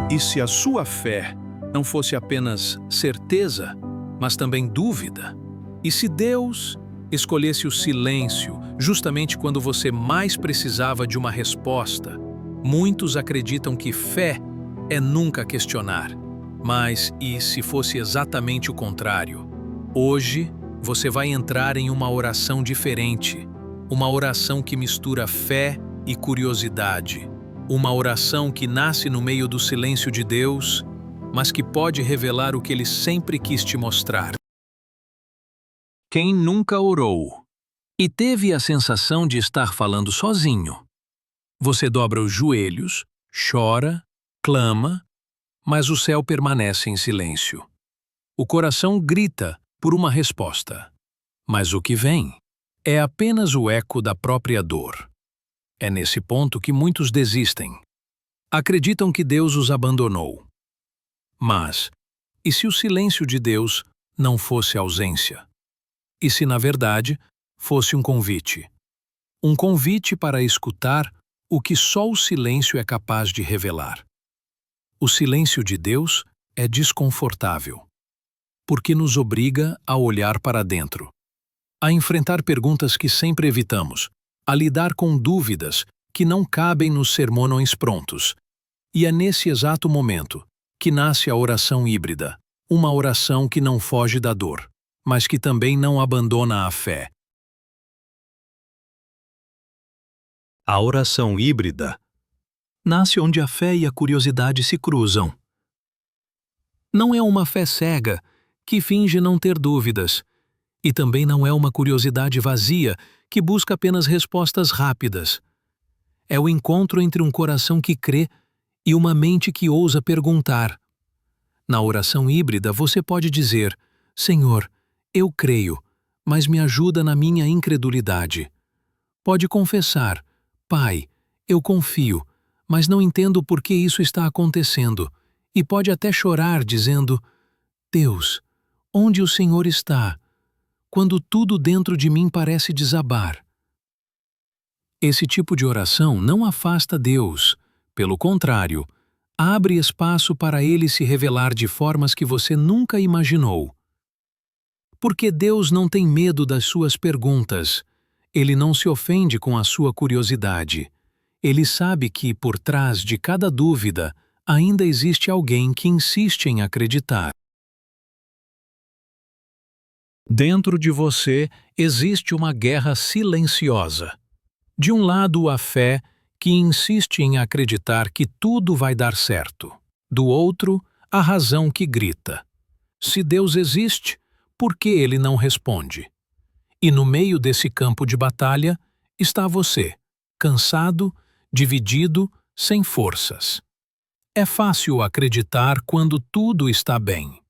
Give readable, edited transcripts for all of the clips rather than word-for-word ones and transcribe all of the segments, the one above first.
E se a sua fé não fosse apenas certeza, mas também dúvida? E se Deus escolhesse o silêncio justamente quando você mais precisava de uma resposta? Muitos acreditam que fé é nunca questionar. Mas e se fosse exatamente o contrário? Hoje, você vai entrar em uma oração diferente. Uma oração que mistura fé e curiosidade. Uma oração que nasce no meio do silêncio de Deus, mas que pode revelar o que Ele sempre quis te mostrar. Quem nunca orou e teve a sensação de estar falando sozinho? Você dobra os joelhos, chora, clama, mas o céu permanece em silêncio. O coração grita por uma resposta, mas o que vem é apenas o eco da própria dor. É nesse ponto que muitos desistem. Acreditam que Deus os abandonou. Mas, e se o silêncio de Deus não fosse ausência? E se, na verdade, fosse um convite? Um convite para escutar o que só o silêncio é capaz de revelar. O silêncio de Deus é desconfortável, porque nos obriga a olhar para dentro, a enfrentar perguntas que sempre evitamos, a lidar com dúvidas que não cabem nos sermões prontos. E é nesse exato momento que nasce a oração híbrida, uma oração que não foge da dor, mas que também não abandona a fé. A oração híbrida nasce onde a fé e a curiosidade se cruzam. Não é uma fé cega, que finge não ter dúvidas, e também não é uma curiosidade vazia, que busca apenas respostas rápidas. É o encontro entre um coração que crê e uma mente que ousa perguntar. Na oração híbrida você pode dizer: Senhor, eu creio, mas me ajuda na minha incredulidade. Pode confessar: Pai, eu confio, mas não entendo por que isso está acontecendo. E pode até chorar dizendo: Deus, onde o Senhor está, quando tudo dentro de mim parece desabar? Esse tipo de oração não afasta Deus. Pelo contrário, abre espaço para Ele se revelar de formas que você nunca imaginou. Porque Deus não tem medo das suas perguntas. Ele não se ofende com a sua curiosidade. Ele sabe que, por trás de cada dúvida, ainda existe alguém que insiste em acreditar. Dentro de você existe uma guerra silenciosa. De um lado, a fé, que insiste em acreditar que tudo vai dar certo. Do outro, a razão que grita: se Deus existe, por que Ele não responde? E no meio desse campo de batalha está você, cansado, dividido, sem forças. É fácil acreditar quando tudo está bem.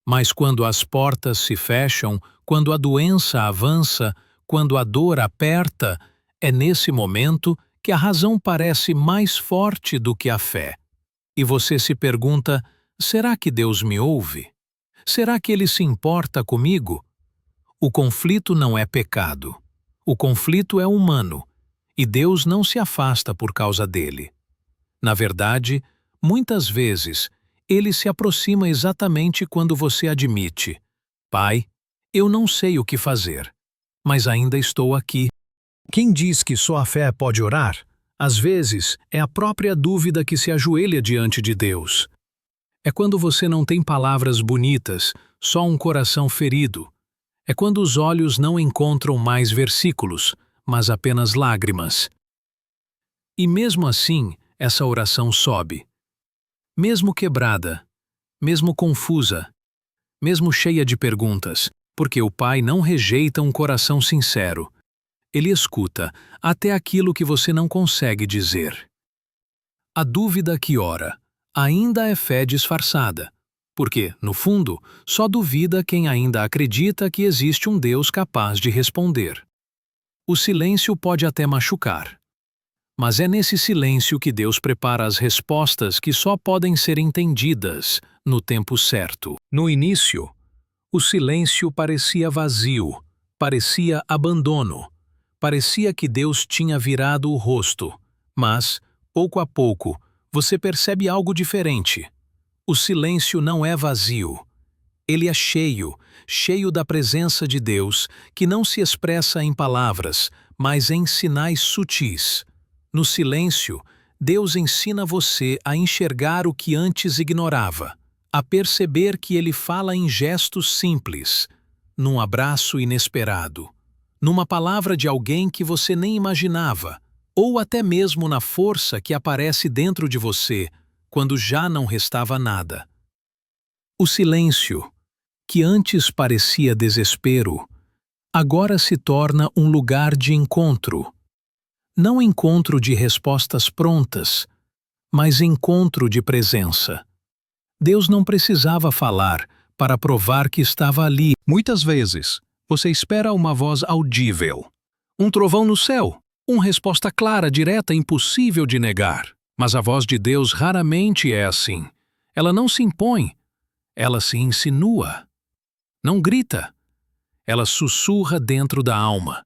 Mas quando as portas se fecham, quando a doença avança, quando a dor aperta, é nesse momento que a razão parece mais forte do que a fé. E você se pergunta: será que Deus me ouve? Será que Ele se importa comigo? O conflito não é pecado. O conflito é humano, e Deus não se afasta por causa dele. Na verdade, muitas vezes, Ele se aproxima exatamente quando você admite: Pai, eu não sei o que fazer, mas ainda estou aqui. Quem diz que só a fé pode orar, às vezes é a própria dúvida que se ajoelha diante de Deus. É quando você não tem palavras bonitas, só um coração ferido. É quando os olhos não encontram mais versículos, mas apenas lágrimas. E mesmo assim, essa oração sobe. Mesmo quebrada, mesmo confusa, mesmo cheia de perguntas, porque o Pai não rejeita um coração sincero. Ele escuta até aquilo que você não consegue dizer. A dúvida que ora ainda é fé disfarçada, porque, no fundo, só duvida quem ainda acredita que existe um Deus capaz de responder. O silêncio pode até machucar, mas é nesse silêncio que Deus prepara as respostas que só podem ser entendidas no tempo certo. No início, o silêncio parecia vazio, parecia abandono. Parecia que Deus tinha virado o rosto, mas, pouco a pouco, você percebe algo diferente. O silêncio não é vazio. Ele é cheio, cheio da presença de Deus, que não se expressa em palavras, mas em sinais sutis. No silêncio, Deus ensina você a enxergar o que antes ignorava, a perceber que Ele fala em gestos simples, num abraço inesperado, numa palavra de alguém que você nem imaginava, ou até mesmo na força que aparece dentro de você quando já não restava nada. O silêncio, que antes parecia desespero, agora se torna um lugar de encontro. Não encontro de respostas prontas, mas encontro de presença. Deus não precisava falar para provar que estava ali. Muitas vezes, você espera uma voz audível, um trovão no céu, uma resposta clara, direta, impossível de negar. Mas a voz de Deus raramente é assim. Ela não se impõe, ela se insinua. Não grita, ela sussurra dentro da alma.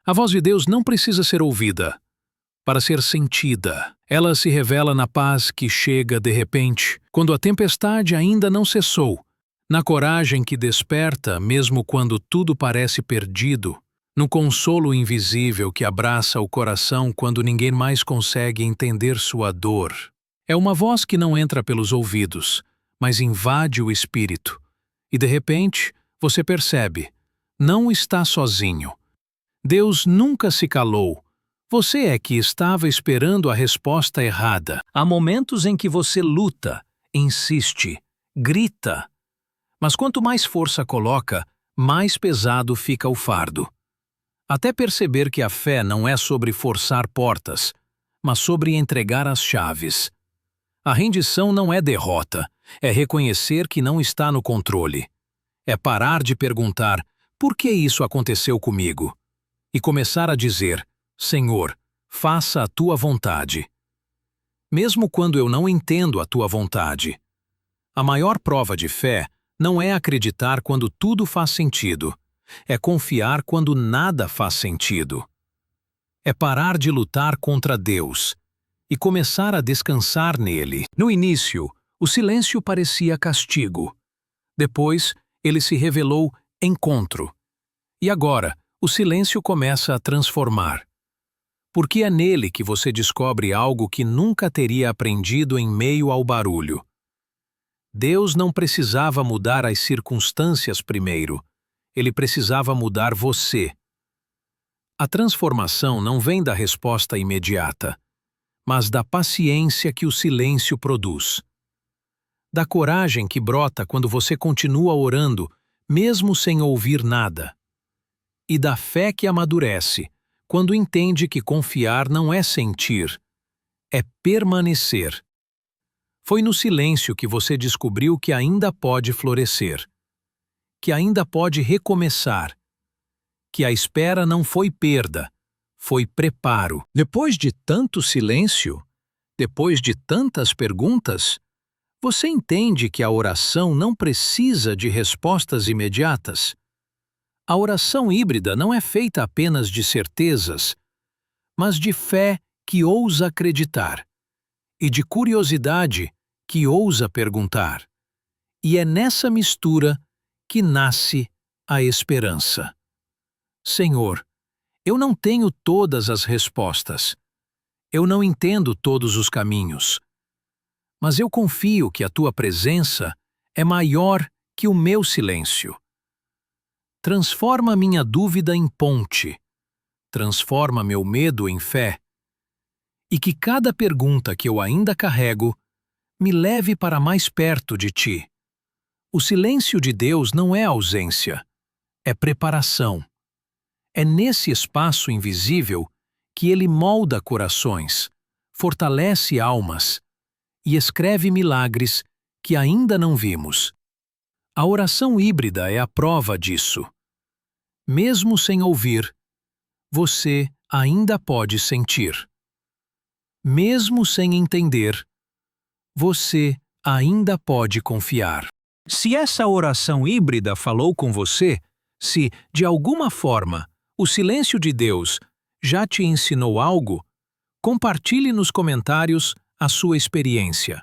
A voz de Deus não precisa ser ouvida para ser sentida. Ela se revela na paz que chega de repente, quando a tempestade ainda não cessou, na coragem que desperta mesmo quando tudo parece perdido, no consolo invisível que abraça o coração quando ninguém mais consegue entender sua dor. É uma voz que não entra pelos ouvidos, mas invade o espírito. E de repente, você percebe, não está sozinho. Deus nunca se calou. Você é que estava esperando a resposta errada. Há momentos em que você luta, insiste, grita. Mas quanto mais força coloca, mais pesado fica o fardo. Até perceber que a fé não é sobre forçar portas, mas sobre entregar as chaves. A rendição não é derrota, é reconhecer que não está no controle. É parar de perguntar, por que isso aconteceu comigo? E começar a dizer, Senhor, faça a tua vontade. Mesmo quando eu não entendo a tua vontade. A maior prova de fé não é acreditar quando tudo faz sentido. É confiar quando nada faz sentido. É parar de lutar contra Deus e começar a descansar nele. No início, o silêncio parecia castigo. Depois, ele se revelou encontro. E agora, o silêncio começa a transformar. Porque é nele que você descobre algo que nunca teria aprendido em meio ao barulho. Deus não precisava mudar as circunstâncias primeiro. Ele precisava mudar você. A transformação não vem da resposta imediata, mas da paciência que o silêncio produz. Da coragem que brota quando você continua orando, mesmo sem ouvir nada. E da fé que amadurece, quando entende que confiar não é sentir, é permanecer. Foi no silêncio que você descobriu que ainda pode florescer, que ainda pode recomeçar, que a espera não foi perda, foi preparo. Depois de tanto silêncio, depois de tantas perguntas, você entende que a oração não precisa de respostas imediatas. A oração híbrida não é feita apenas de certezas, mas de fé que ousa acreditar, e de curiosidade que ousa perguntar. E é nessa mistura que nasce a esperança. Senhor, eu não tenho todas as respostas. Eu não entendo todos os caminhos. Mas eu confio que a tua presença é maior que o meu silêncio. Transforma minha dúvida em ponte. Transforma meu medo em fé. E que cada pergunta que eu ainda carrego me leve para mais perto de ti. O silêncio de Deus não é ausência, é preparação. É nesse espaço invisível que Ele molda corações, fortalece almas e escreve milagres que ainda não vimos. A oração híbrida é a prova disso. Mesmo sem ouvir, você ainda pode sentir. Mesmo sem entender, você ainda pode confiar. Se essa oração híbrida falou com você, se, de alguma forma, o silêncio de Deus já te ensinou algo, compartilhe nos comentários a sua experiência.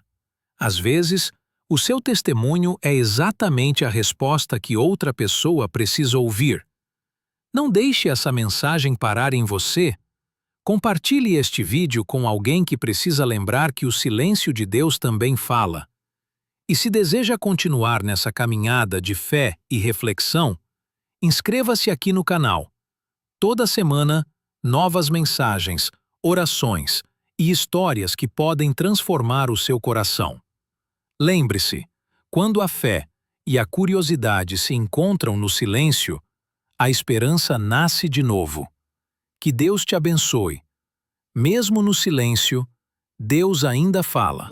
Às vezes, o seu testemunho é exatamente a resposta que outra pessoa precisa ouvir. Não deixe essa mensagem parar em você. Compartilhe este vídeo com alguém que precisa lembrar que o silêncio de Deus também fala. E se deseja continuar nessa caminhada de fé e reflexão, inscreva-se aqui no canal. Toda semana, novas mensagens, orações e histórias que podem transformar o seu coração. Lembre-se, quando a fé e a curiosidade se encontram no silêncio, a esperança nasce de novo. Que Deus te abençoe. Mesmo no silêncio, Deus ainda fala.